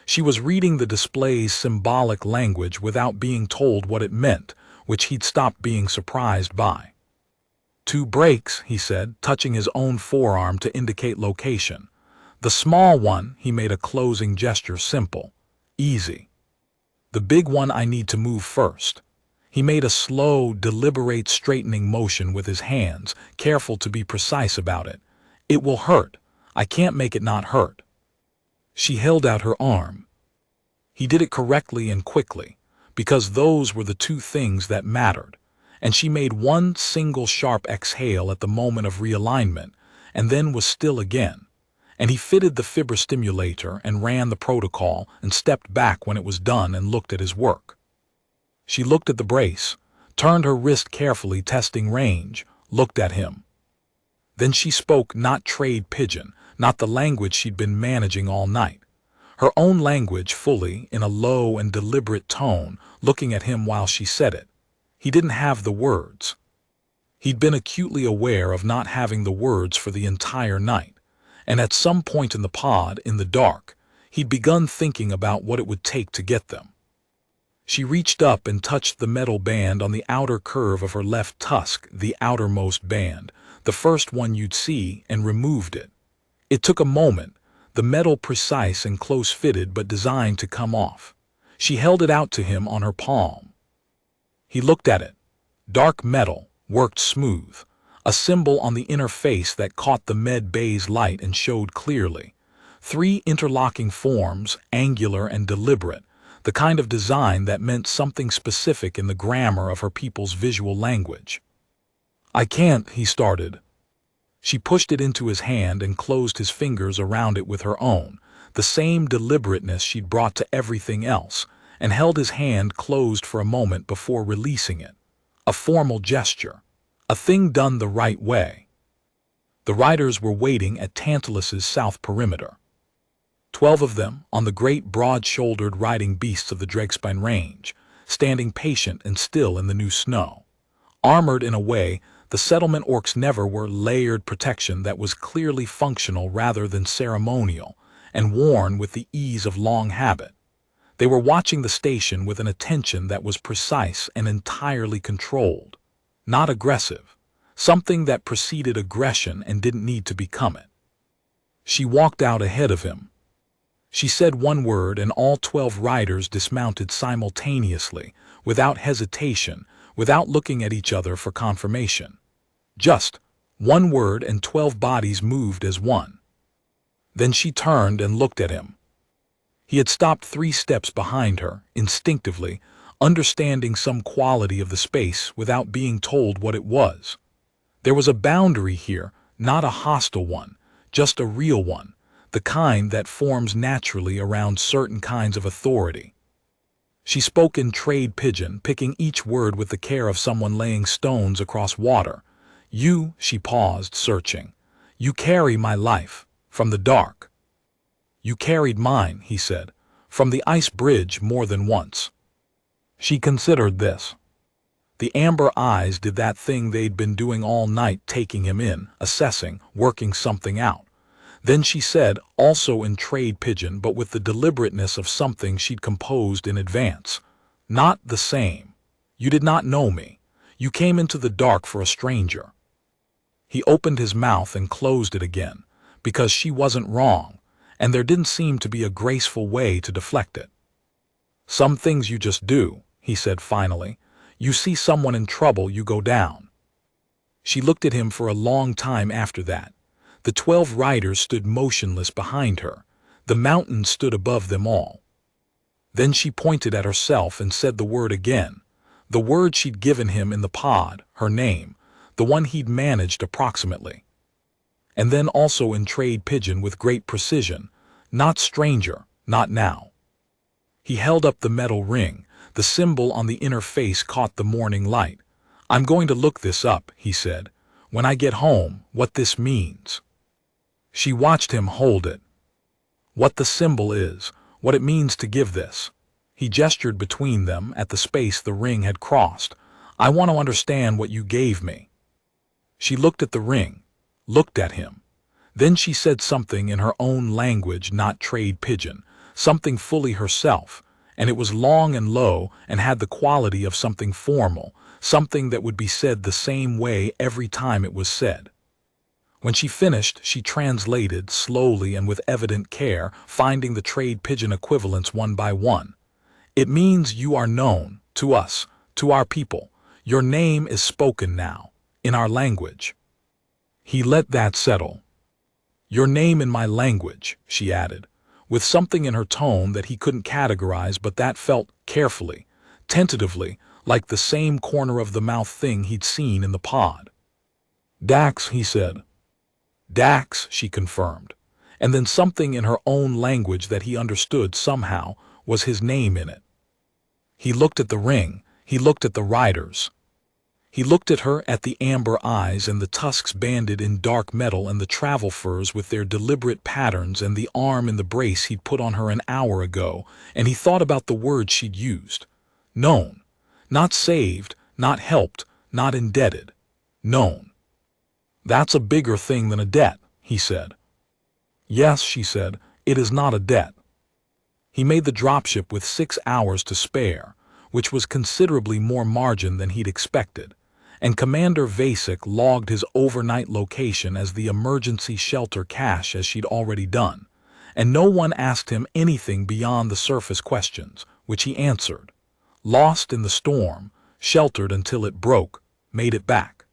She was reading the display's symbolic language without being told what it meant, which he'd stopped being surprised by. 2 breaks, he said, touching his own forearm to indicate location. The small one, he made a closing gesture, simple, easy. The big one I need to move first. He made a slow, deliberate straightening motion with his hands, careful to be precise about it. It will hurt. I can't make it not hurt. She held out her arm. He did it correctly and quickly, because those were the 2 things that mattered, and she made one single sharp exhale at the moment of realignment, and then was still again. And he fitted the fibrostimulator and ran the protocol and stepped back when it was done and looked at his work. She looked at the brace, turned her wrist carefully, testing range, looked at him. Then she spoke, not trade pigeon, not the language she'd been managing all night. Her own language, fully, in a low and deliberate tone, looking at him while she said it. He didn't have the words. He'd been acutely aware of not having the words for the entire night, and at some point in the pod, in the dark, he'd begun thinking about what it would take to get them. She reached up and touched the metal band on the outer curve of her left tusk, the outermost band, the first one you'd see, and removed it. It took a moment, the metal precise and close-fitted but designed to come off. She held it out to him on her palm. He looked at it. Dark metal, worked smooth. A symbol on the inner face that caught the med bay's light and showed clearly. 3 interlocking forms, angular and deliberate, the kind of design that meant something specific in the grammar of her people's visual language. I can't, he started. She pushed it into his hand and closed his fingers around it with her own, the same deliberateness she'd brought to everything else, and held his hand closed for a moment before releasing it. A formal gesture. A thing done the right way. The riders were waiting at Tantalus's south perimeter. 12 of them, on the great broad-shouldered riding beasts of the Dregspine Range, standing patient and still in the new snow. Armored in a way the settlement orcs never were, layered protection that was clearly functional rather than ceremonial, and worn with the ease of long habit. They were watching the station with an attention that was precise and entirely controlled. Not aggressive, something that preceded aggression and didn't need to become it. She walked out ahead of him. She said one word and all 12 riders dismounted simultaneously, without hesitation, without looking at each other for confirmation. Just one word and 12 bodies moved as one. Then she turned and looked at him. He had stopped 3 steps behind her, instinctively, understanding some quality of the space without being told what it was. There was a boundary here, not a hostile one, just a real one, the kind that forms naturally around certain kinds of authority. She spoke in trade pigeon, picking each word with the care of someone laying stones across water. You, she paused, searching. You carry my life, from the dark. You carried mine, he said, from the ice bridge more than once. She considered this. The amber eyes did that thing they'd been doing all night, taking him in, assessing, working something out. Then she said, also in trade pigeon but with the deliberateness of something she'd composed in advance. Not the same. You did not know me. You came into the dark for a stranger. He opened his mouth and closed it again, because she wasn't wrong, and there didn't seem to be a graceful way to deflect it. Some things you just do, he said finally. You see someone in trouble, you go down. She looked at him for a long time after that. The 12 riders stood motionless behind her. The mountains stood above them all. Then she pointed at herself and said the word again. The word she'd given him in the pod, her name, the one he'd managed approximately. And then also in trade pigeon with great precision, not stranger, not now. He held up the metal ring. The symbol on the inner face caught the morning light. I'm going to look this up, he said, when I get home, what this means. She watched him hold it. What the symbol is, what it means to give this. He gestured between them at the space the ring had crossed. I want to understand what you gave me. She looked at the ring, looked at him. Then she said something in her own language, not trade pigeon, something fully herself, and it was long and low and had the quality of something formal, something that would be said the same way every time it was said. When she finished, she translated slowly and with evident care, finding the trade pigeon equivalents one by one. It means you are known, to us, to our people. Your name is spoken now, in our language. He let that settle. Your name in my language, she added, with something in her tone that he couldn't categorize but that felt carefully, tentatively, like the same corner of the mouth thing he'd seen in the pod. Dax, he said. Dax, she confirmed, and then something in her own language that he understood somehow was his name in it. He looked at the ring, he looked at the riders. He looked at her, at the amber eyes and the tusks banded in dark metal and the travel furs with their deliberate patterns and the arm in the brace he'd put on her an hour ago, and he thought about the words she'd used. Known. Not saved, not helped, not indebted. Known. That's a bigger thing than a debt, he said. Yes, she said, it is not a debt. He made the dropship with 6 hours to spare, which was considerably more margin than he'd expected, and Commander Vasek logged his overnight location as the emergency shelter cache as she'd already done, and no one asked him anything beyond the surface questions, which he answered. Lost in the storm, sheltered until it broke, made it back.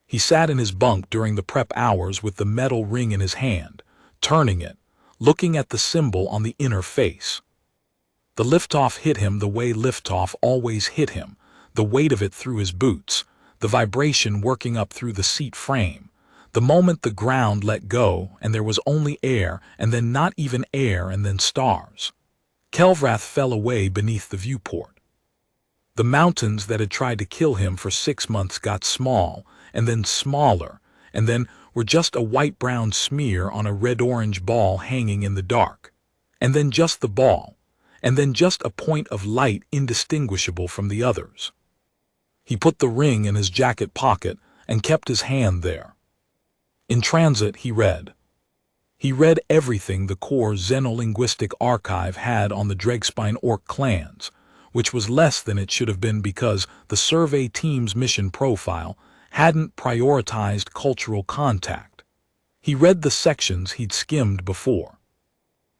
He sat in his bunk during the prep hours with the metal ring in his hand, turning it, looking at the symbol on the inner face. The liftoff hit him the way liftoff always hit him, the weight of it through his boots, the vibration working up through the seat frame, the moment the ground let go and there was only air and then not even air and then stars. Kelvrath fell away beneath the viewport. The mountains that had tried to kill him for 6 months got small, and then smaller, and then were just a white-brown smear on a red-orange ball hanging in the dark, and then just the ball, and then just a point of light indistinguishable from the others. He put the ring in his jacket pocket and kept his hand there. In transit, he read. He read everything the core xenolinguistic archive had on the Dregspine Orc clans, which was less than it should have been because the survey team's mission profile hadn't prioritized cultural contact. He read the sections he'd skimmed before.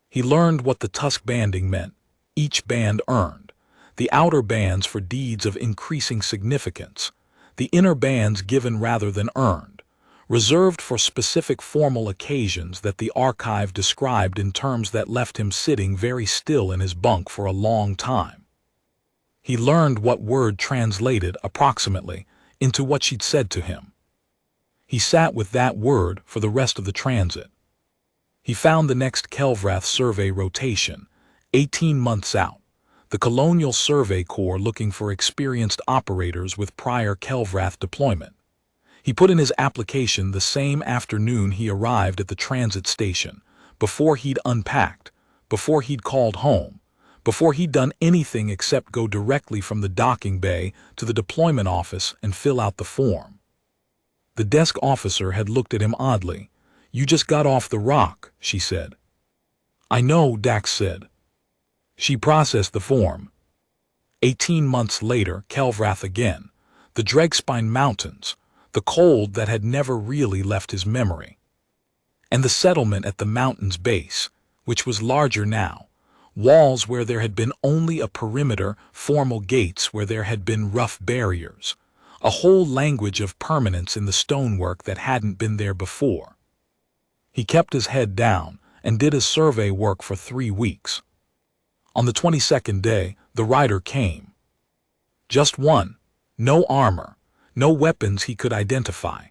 He learned what the tusk banding meant, each band earned, the outer bands for deeds of increasing significance, the inner bands given rather than earned, reserved for specific formal occasions that the archive described in terms that left him sitting very still in his bunk for a long time. He learned what word translated, approximately, into what she'd said to him. He sat with that word for the rest of the transit. He found the next Kelvrath survey rotation, 18 months out, the Colonial Survey Corps looking for experienced operators with prior Kelvrath deployment. He put in his application the same afternoon he arrived at the transit station, before he'd unpacked, before he'd called home, before he'd done anything except go directly from the docking bay to the deployment office and fill out the form. The desk officer had looked at him oddly. You just got off the rock, she said. I know, Dax said. She processed the form. 18 months later, Kelvrath again. The Dregspine Mountains, the cold that had never really left his memory. And the settlement at the mountain's base, which was larger now, walls where there had been only a perimeter, formal gates where there had been rough barriers, a whole language of permanence in the stonework that hadn't been there before. He kept his head down and did his survey work for 3 weeks. On the 22nd day, the rider came. Just one, no armor, no weapons he could identify.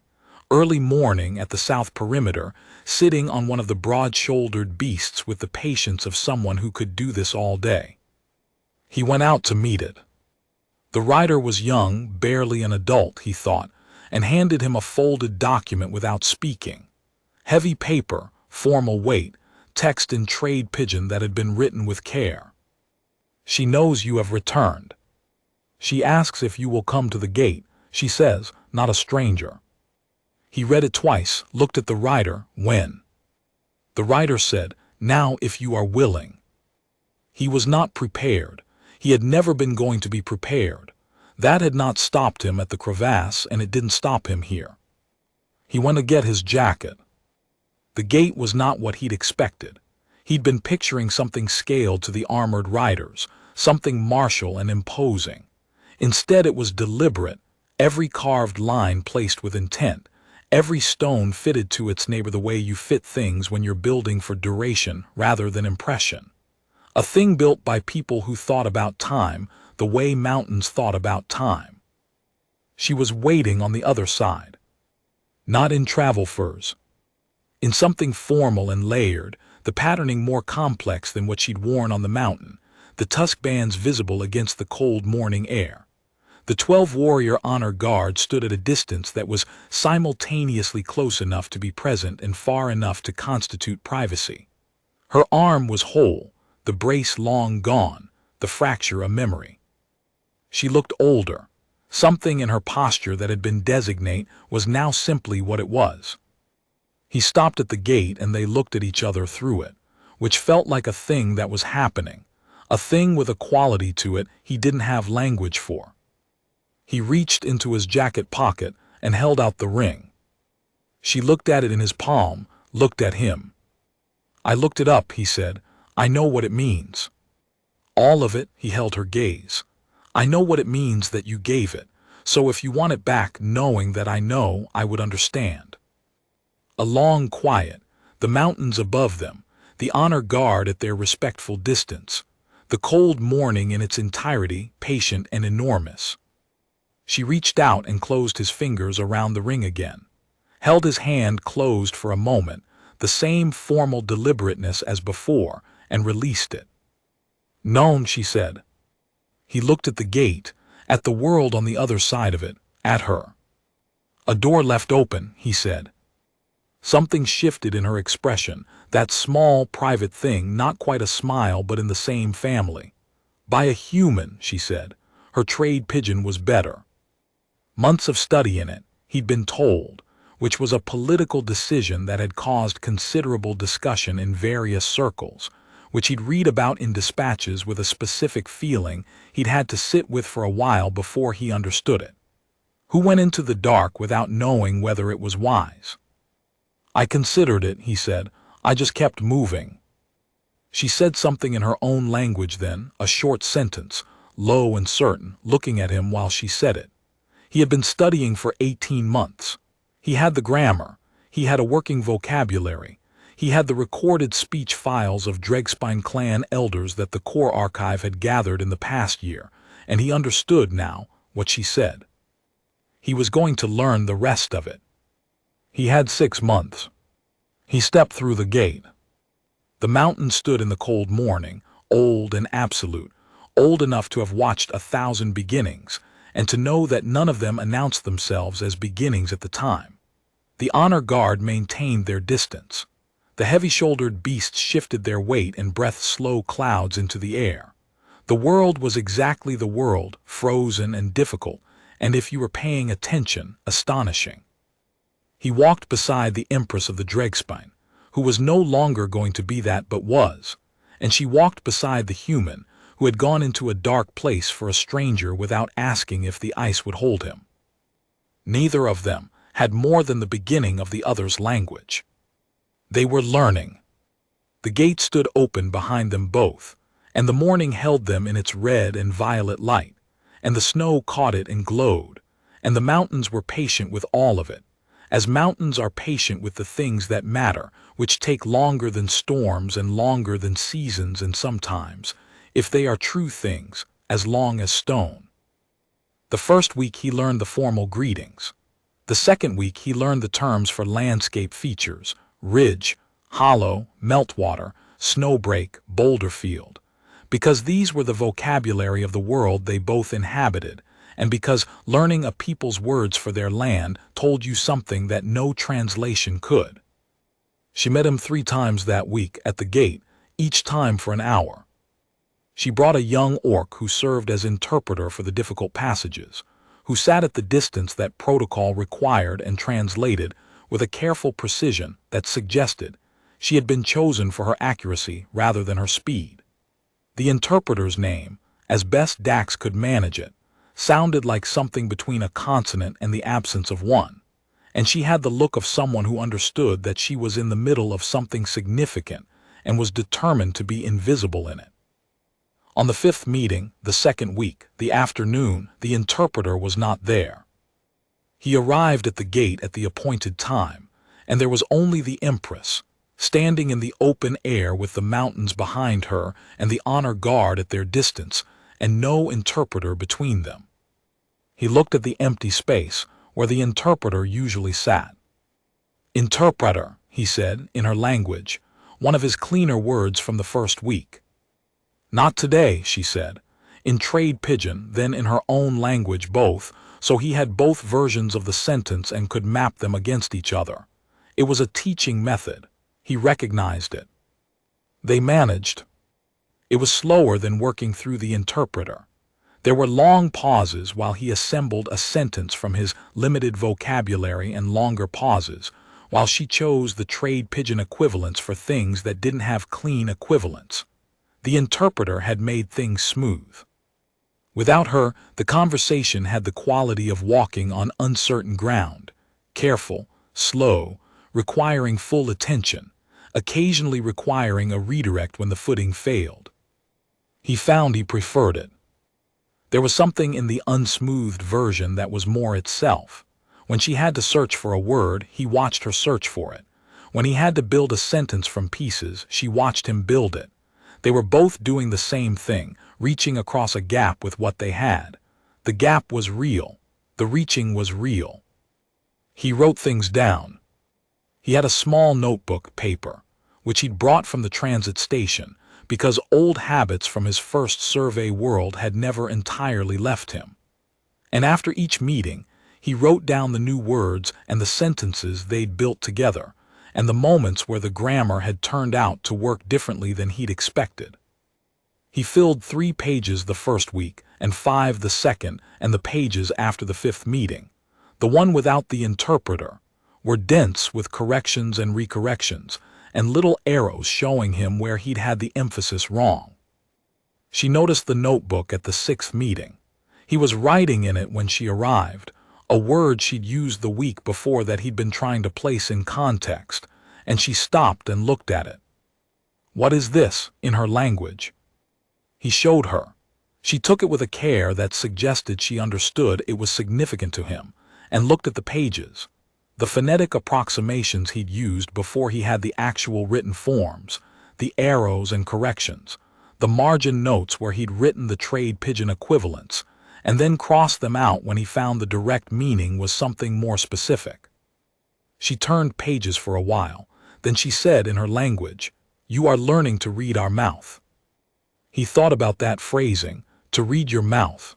Early morning at the south perimeter, sitting on one of the broad-shouldered beasts with the patience of someone who could do this all day. He went out to meet it. The rider was young, barely an adult, he thought, and handed him a folded document without speaking. Heavy paper, formal weight, text in trade pidgin that had been written with care. She knows you have returned. She asks if you will come to the gate. She says, not a stranger. He read it twice, looked at the rider, when. The rider said, now if you are willing. He was not prepared. He had never been going to be prepared. That had not stopped him at the crevasse, and it didn't stop him here. He went to get his jacket. The gate was not what he'd expected. He'd been picturing something scaled to the armored riders, something martial and imposing. Instead it was deliberate, every carved line placed with intent, every stone fitted to its neighbor the way you fit things when you're building for duration rather than impression. A thing built by people who thought about time the way mountains thought about time. She was waiting on the other side. Not in travel furs. In something formal and layered, the patterning more complex than what she'd worn on the mountain, the tusk bands visible against the cold morning air. The 12 warrior honor guard stood at a distance that was simultaneously close enough to be present and far enough to constitute privacy. Her arm was whole, the brace long gone, the fracture a memory. She looked older. Something in her posture that had been designate was now simply what it was. He stopped at the gate and they looked at each other through it, which felt like a thing that was happening, a thing with a quality to it he didn't have language for. He reached into his jacket pocket and held out the ring. She looked at it in his palm, looked at him. I looked it up, he said. I know what it means. All of it, he held her gaze. I know what it means that you gave it, so if you want it back knowing that I know, I would understand. A long quiet, the mountains above them, the honor guard at their respectful distance, the cold morning in its entirety, patient and enormous. She reached out and closed his fingers around the ring again, held his hand closed for a moment, the same formal deliberateness as before, and released it. "Known," she said. He looked at the gate, at the world on the other side of it, at her. "A door left open," he said. Something shifted in her expression, that small, private thing, not quite a smile but in the same family. "By a human," she said. Her trade pidgin was better. Months of study in it, he'd been told, which was a political decision that had caused considerable discussion in various circles, which he'd read about in dispatches with a specific feeling he'd had to sit with for a while before he understood it. Who went into the dark without knowing whether it was wise? "I considered it," he said. "I just kept moving." She said something in her own language then, a short sentence, low and certain, looking at him while she said it. He had been studying for 18 months. He had the grammar. He had a working vocabulary. He had the recorded speech files of Dregspine clan elders that the Core Archive had gathered in the past year, and he understood now what she said. He was going to learn the rest of it. He had 6 months. He stepped through the gate. The mountain stood in the cold morning, old and absolute, old enough to have watched 1,000 beginnings, and to know that none of them announced themselves as beginnings at the time. The honor guard maintained their distance. The heavy-shouldered beasts shifted their weight and breathed slow clouds into the air. The world was exactly the world, frozen and difficult, and if you were paying attention, astonishing. He walked beside the Empress of the Dregspine, who was no longer going to be that but was, and she walked beside the human, who had gone into a dark place for a stranger without asking if the ice would hold him. Neither of them had more than the beginning of the other's language. They were learning. The gate stood open behind them both, and the morning held them in its red and violet light, and the snow caught it and glowed, and the mountains were patient with all of it, as mountains are patient with the things that matter, which take longer than storms and longer than seasons, and sometimes, if they are true things, as long as stone. The first week he learned the formal greetings. The second week he learned the terms for landscape features: ridge, hollow, meltwater, snowbreak, boulder field, because these were the vocabulary of the world they both inhabited, and because learning a people's words for their land told you something that no translation could. She met him 3 times that week at the gate, each time for an hour. She brought a young orc who served as interpreter for the difficult passages, who sat at the distance that protocol required and translated with a careful precision that suggested she had been chosen for her accuracy rather than her speed. The interpreter's name, as best Dax could manage it, sounded like something between a consonant and the absence of one, and she had the look of someone who understood that she was in the middle of something significant and was determined to be invisible in it. On the 5th meeting, the second week, the afternoon, the interpreter was not there. He arrived at the gate at the appointed time, and there was only the Empress, standing in the open air with the mountains behind her and the honor guard at their distance, and no interpreter between them. He looked at the empty space where the interpreter usually sat. "Interpreter," he said, in her language, one of his cleaner words from the first week. "Not today," she said, in trade pidgin, then in her own language both, so he had both versions of the sentence and could map them against each other. It was a teaching method. He recognized it. They managed. It was slower than working through the interpreter. There were long pauses while he assembled a sentence from his limited vocabulary and longer pauses while she chose the trade pidgin equivalents for things that didn't have clean equivalents. The interpreter had made things smooth. Without her, the conversation had the quality of walking on uncertain ground, careful, slow, requiring full attention, occasionally requiring a redirect when the footing failed. He found he preferred it. There was something in the unsmoothed version that was more itself. When she had to search for a word, he watched her search for it. When he had to build a sentence from pieces, she watched him build it. They were both doing the same thing, reaching across a gap with what they had. The gap was real. The reaching was real. He wrote things down. He had a small notebook, paper, which he'd brought from the transit station, because old habits from his first survey world had never entirely left him. And after each meeting, he wrote down the new words and the sentences they'd built together, and the moments where the grammar had turned out to work differently than he'd expected. He filled 3 pages the first week, and 5 the second, and the pages after the 5th meeting, the one without the interpreter, were dense with corrections and recorrections, and little arrows showing him where he'd had the emphasis wrong. She noticed the notebook at the 6th meeting. He was writing in it when she arrived, a word she'd used the week before that he'd been trying to place in context, and she stopped and looked at it. "What is this?" in her language. He showed her. She took it with a care that suggested she understood it was significant to him, and looked at the pages. The phonetic approximations he'd used before he had the actual written forms, the arrows and corrections, the margin notes where he'd written the trade pidgin equivalents, and then crossed them out when he found the direct meaning was something more specific. She turned pages for a while, then she said in her language, "You are learning to read our mouth." He thought about that phrasing, to read your mouth.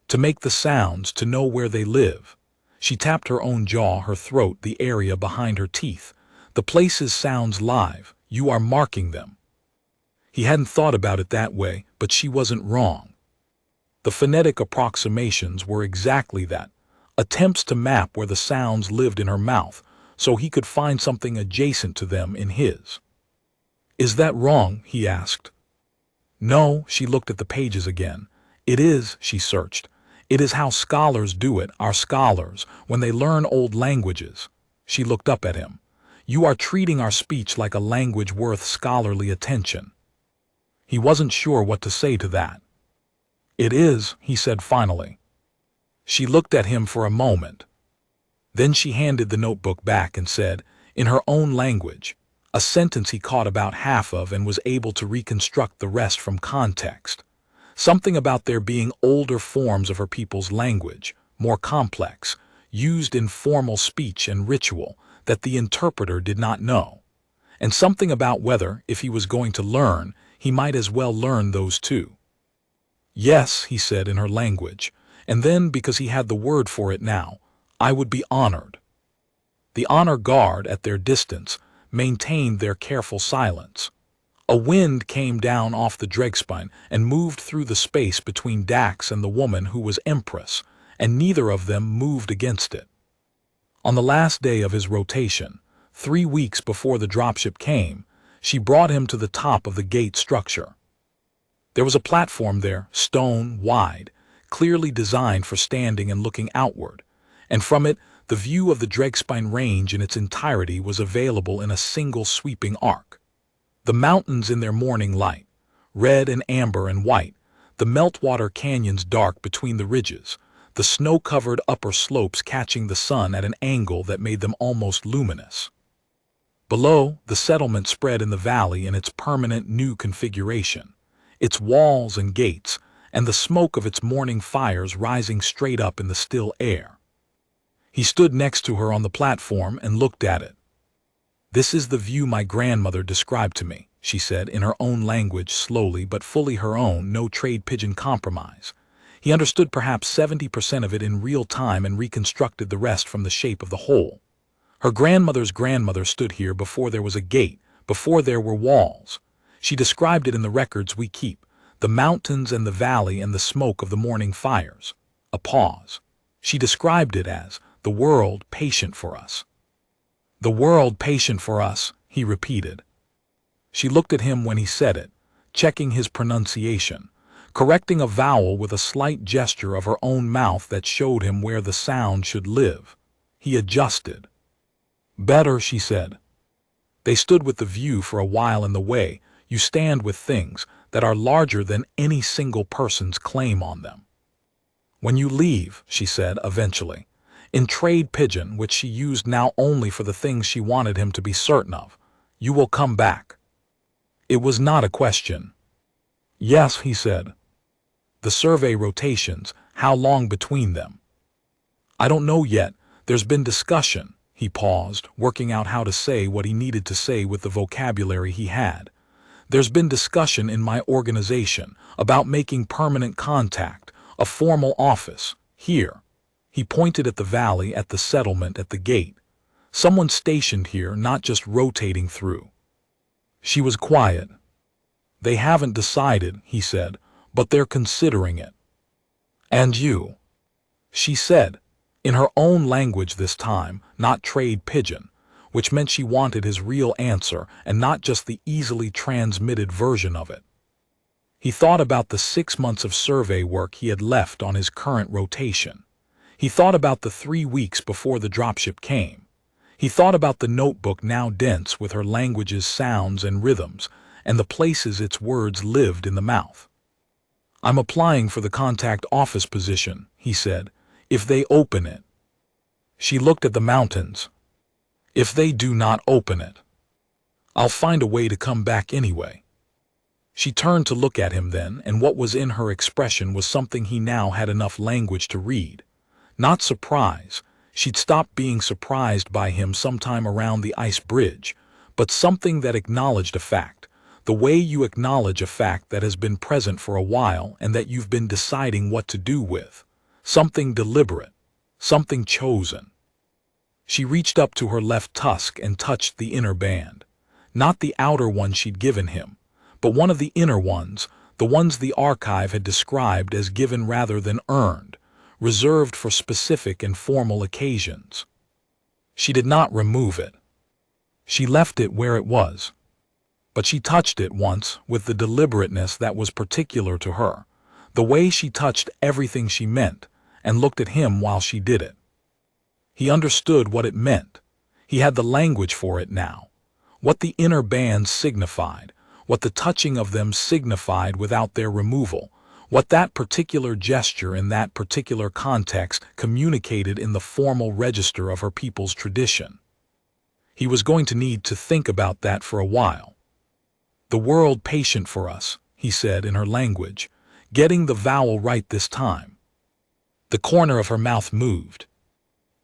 To make the sounds, to know where they live. She tapped her own jaw, her throat, the area behind her teeth. The places sounds live, you are marking them. He hadn't thought about it that way, but she wasn't wrong. The phonetic approximations were exactly that, attempts to map where the sounds lived in her mouth, so he could find something adjacent to them in his. "Is that wrong?" he asked. No, she looked at the pages again. "It is," she searched. "It is how scholars do it, our scholars, when they learn old languages." She looked up at him. "You are treating our speech like a language worth scholarly attention." He wasn't sure what to say to that. "It is," he said finally. She looked at him for a moment. Then she handed the notebook back and said, in her own language, a sentence he caught about half of and was able to reconstruct the rest from context. Something about there being older forms of her people's language, more complex, used in formal speech and ritual, that the interpreter did not know. And something about whether, if he was going to learn, he might as well learn those too. "Yes," he said in her language, and then, because he had the word for it now, "I would be honored." The honor guard, at their distance, maintained their careful silence. A wind came down off the Dregspine and moved through the space between Dax and the woman who was Empress, and neither of them moved against it. On the last day of his rotation, 3 weeks before the dropship came, she brought him to the top of the gate structure. There was a platform there, stone, wide, clearly designed for standing and looking outward, and from it the view of the Dregspine range in its entirety was available in a single sweeping arc. The mountains in their morning light, red and amber and white, the meltwater canyons dark between the ridges, the snow-covered upper slopes catching the sun at an angle that made them almost luminous. Below, the settlement spread in the valley in its permanent new configuration, its walls and gates, and the smoke of its morning fires rising straight up in the still air. He stood next to her on the platform and looked at it. "This is the view my grandmother described to me," she said in her own language, slowly but fully her own, no trade pigeon compromise. He understood perhaps 70% of it in real time and reconstructed the rest from the shape of the whole. Her grandmother's grandmother stood here before there was a gate, before there were walls. She described it in the records we keep, the mountains and the valley and the smoke of the morning fires. A pause. She described it as the world patient for us. "The world patient for us," he repeated. She looked at him when he said it, checking his pronunciation, correcting a vowel with a slight gesture of her own mouth that showed him where the sound should live. He adjusted. "Better," she said. They stood with the view for a while in the way you stand with things that are larger than any single person's claim on them. "When you leave," she said eventually, in trade pigeon, which she used now only for the things she wanted him to be certain of, "you will come back." It was not a question. "Yes," he said. "The survey rotations, how long between them?" "I don't know yet. There's been discussion." He paused, working out how to say what he needed to say with the vocabulary he had. "There's been discussion in my organization about making permanent contact, a formal office, here." He pointed at the valley, at the settlement, at the gate. "Someone stationed here, not just rotating through." She was quiet. "They haven't decided," he said, "but they're considering it." "And you?" she said, in her own language this time, not trade pigeon, which meant she wanted his real answer and not just the easily transmitted version of it. He thought about the 6 months of survey work he had left on his current rotation. He thought about the 3 weeks before the dropship came. He thought about the notebook now dense with her language's sounds and rhythms, and the places its words lived in the mouth. "I'm applying for the contact office position," he said, "if they open it." She looked at the mountains. "If they do not open it, I'll find a way to come back anyway." She turned to look at him then, and what was in her expression was something he now had enough language to read. Not surprise. She'd stopped being surprised by him sometime around the ice bridge, but something that acknowledged a fact, the way you acknowledge a fact that has been present for a while and that you've been deciding what to do with. Something deliberate, something chosen. She reached up to her left tusk and touched the inner band. Not the outer one she'd given him, but one of the inner ones, the ones the archive had described as given rather than earned, reserved for specific and formal occasions. She did not remove it. She left it where it was. But she touched it once with the deliberateness that was particular to her, the way she touched everything she meant, and looked at him while she did it. He understood what it meant. He had the language for it now. What the inner band signified, what the touching of them signified without their removal, what that particular gesture in that particular context communicated in the formal register of her people's tradition. He was going to need to think about that for a while. "The world patient for us," he said in her language, getting the vowel right this time. The corner of her mouth moved.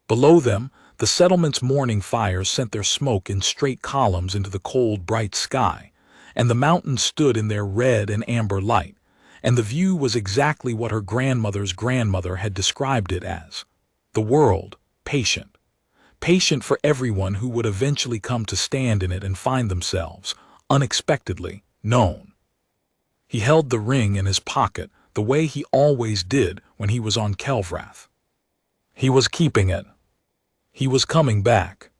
Below them, the settlement's morning fires sent their smoke in straight columns into the cold, bright sky, and the mountains stood in their red and amber light, and the view was exactly what her grandmother's grandmother had described it as. The world, patient. Patient for everyone who would eventually come to stand in it and find themselves, unexpectedly, known. He held the ring in his pocket the way he always did when he was on Kelvrath. He was keeping it. He was coming back.